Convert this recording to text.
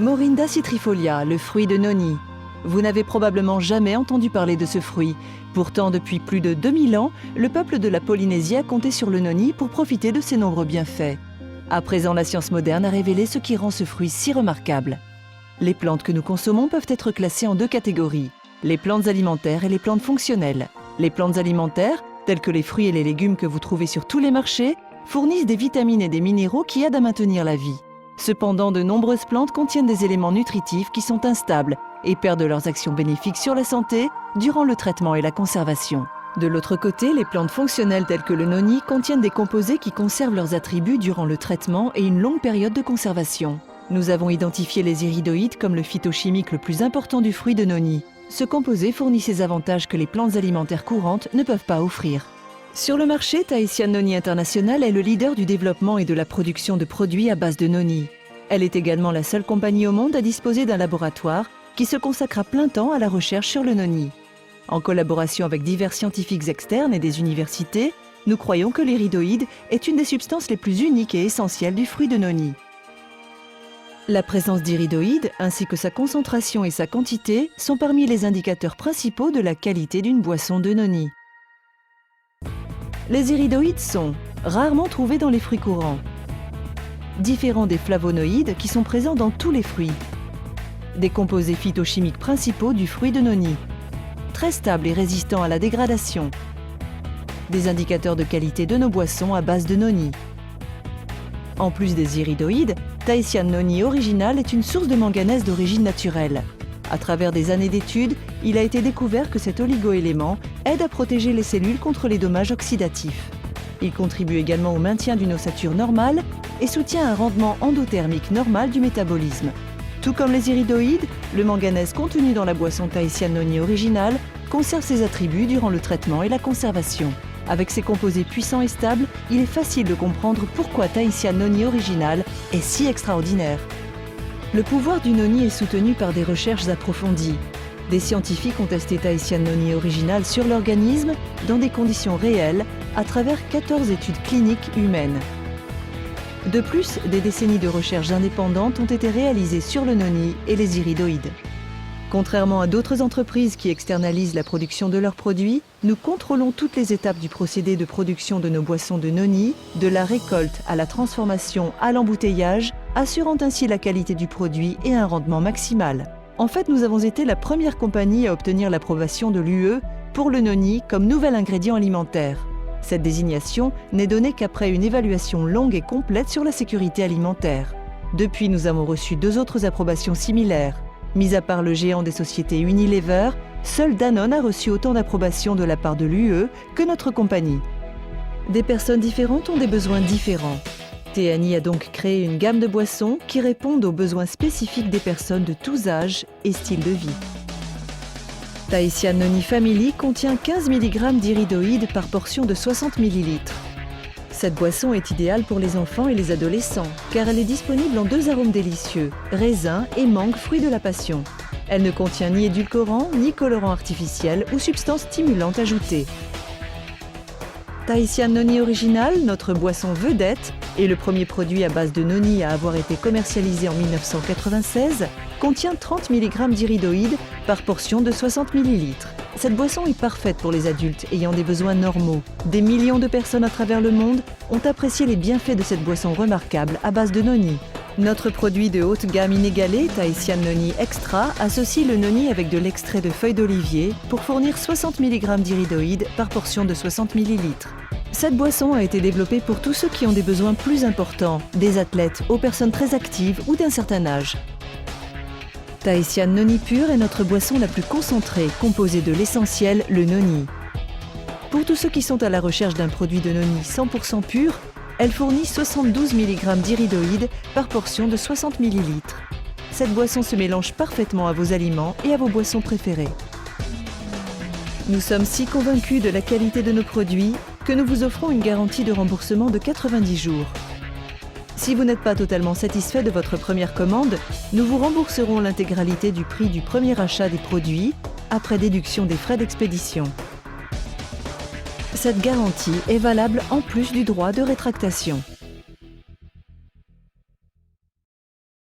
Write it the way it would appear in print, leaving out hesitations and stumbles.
Morinda citrifolia, le fruit de noni. Vous n'avez probablement jamais entendu parler de ce fruit. Pourtant, depuis plus de 2000 ans, le peuple de la Polynésie a compté sur le noni pour profiter de ses nombreux bienfaits. À présent, la science moderne a révélé ce qui rend ce fruit si remarquable. Les plantes que nous consommons peuvent être classées en deux catégories, les plantes alimentaires et les plantes fonctionnelles. Les plantes alimentaires, telles que les fruits et les légumes que vous trouvez sur tous les marchés, fournissent des vitamines et des minéraux qui aident à maintenir la vie. Cependant, de nombreuses plantes contiennent des éléments nutritifs qui sont instables et perdent leurs actions bénéfiques sur la santé durant le traitement et la conservation. De l'autre côté, les plantes fonctionnelles telles que le noni contiennent des composés qui conservent leurs attributs durant le traitement et une longue période de conservation. Nous avons identifié les iridoïdes comme le phytochimique le plus important du fruit de noni. Ce composé fournit ces avantages que les plantes alimentaires courantes ne peuvent pas offrir. Sur le marché, Tahitian Noni International est le leader du développement et de la production de produits à base de noni. Elle est également la seule compagnie au monde à disposer d'un laboratoire qui se consacre à plein temps à la recherche sur le noni. En collaboration avec divers scientifiques externes et des universités, nous croyons que l'iridoïde est une des substances les plus uniques et essentielles du fruit de noni. La présence d'iridoïdes, ainsi que sa concentration et sa quantité, sont parmi les indicateurs principaux de la qualité d'une boisson de noni. Les iridoïdes sont rarement trouvés dans les fruits courants, différents des flavonoïdes qui sont présents dans tous les fruits, des composés phytochimiques principaux du fruit de noni, très stables et résistants à la dégradation, des indicateurs de qualité de nos boissons à base de noni. En plus des iridoïdes, Tahitian Noni Original est une source de manganèse d'origine naturelle. À travers des années d'études, il a été découvert que cet oligoélément aide à protéger les cellules contre les dommages oxydatifs. Il contribue également au maintien d'une ossature normale et soutient un rendement endothermique normal du métabolisme. Tout comme les iridoïdes, le manganèse contenu dans la boisson Tahitian Noni Original conserve ses attributs durant le traitement et la conservation. Avec ses composés puissants et stables, il est facile de comprendre pourquoi Tahitian Noni Original est si extraordinaire. Le pouvoir du noni est soutenu par des recherches approfondies. Des scientifiques ont testé Tahitian Noni Original sur l'organisme dans des conditions réelles à travers 14 études cliniques humaines. De plus, des décennies de recherches indépendantes ont été réalisées sur le noni et les iridoïdes. Contrairement à d'autres entreprises qui externalisent la production de leurs produits, nous contrôlons toutes les étapes du procédé de production de nos boissons de noni, de la récolte à la transformation à l'embouteillage, assurant ainsi la qualité du produit et un rendement maximal. En fait, nous avons été la première compagnie à obtenir l'approbation de l'UE pour le noni comme nouvel ingrédient alimentaire. Cette désignation n'est donnée qu'après une évaluation longue et complète sur la sécurité alimentaire. Depuis, nous avons reçu 2 autres approbations similaires. Mis à part le géant des sociétés Unilever, seul Danone a reçu autant d'approbations de la part de l'UE que notre compagnie. Des personnes différentes ont des besoins différents. TNI a donc créé une gamme de boissons qui répondent aux besoins spécifiques des personnes de tous âges et styles de vie. Tahitian Noni Family contient 15 mg d'iridoïdes par portion de 60 ml. Cette boisson est idéale pour les enfants et les adolescents, car elle est disponible en 2 arômes délicieux, raisin et mangue, fruit de la passion. Elle ne contient ni édulcorant, ni colorant artificiel ou substance stimulante ajoutée. Tahitian Noni Original, notre boisson vedette, et le premier produit à base de noni à avoir été commercialisé en 1996, contient 30 mg d'iridoïdes par portion de 60 ml. Cette boisson est parfaite pour les adultes ayant des besoins normaux. Des millions de personnes à travers le monde ont apprécié les bienfaits de cette boisson remarquable à base de noni. Notre produit de haute gamme inégalé, Tahitian Noni Extra, associe le noni avec de l'extrait de feuilles d'olivier pour fournir 60 mg d'iridoïdes par portion de 60 ml. Cette boisson a été développée pour tous ceux qui ont des besoins plus importants, des athlètes aux personnes très actives ou d'un certain âge. Tahitian Noni Pure est notre boisson la plus concentrée, composée de l'essentiel, le noni. Pour tous ceux qui sont à la recherche d'un produit de noni 100% pur, elle fournit 72 mg d'iridoïdes par portion de 60 ml. Cette boisson se mélange parfaitement à vos aliments et à vos boissons préférées. Nous sommes si convaincus de la qualité de nos produits que nous vous offrons une garantie de remboursement de 90 jours. Si vous n'êtes pas totalement satisfait de votre première commande, nous vous rembourserons l'intégralité du prix du premier achat des produits, après déduction des frais d'expédition. Cette garantie est valable en plus du droit de rétractation.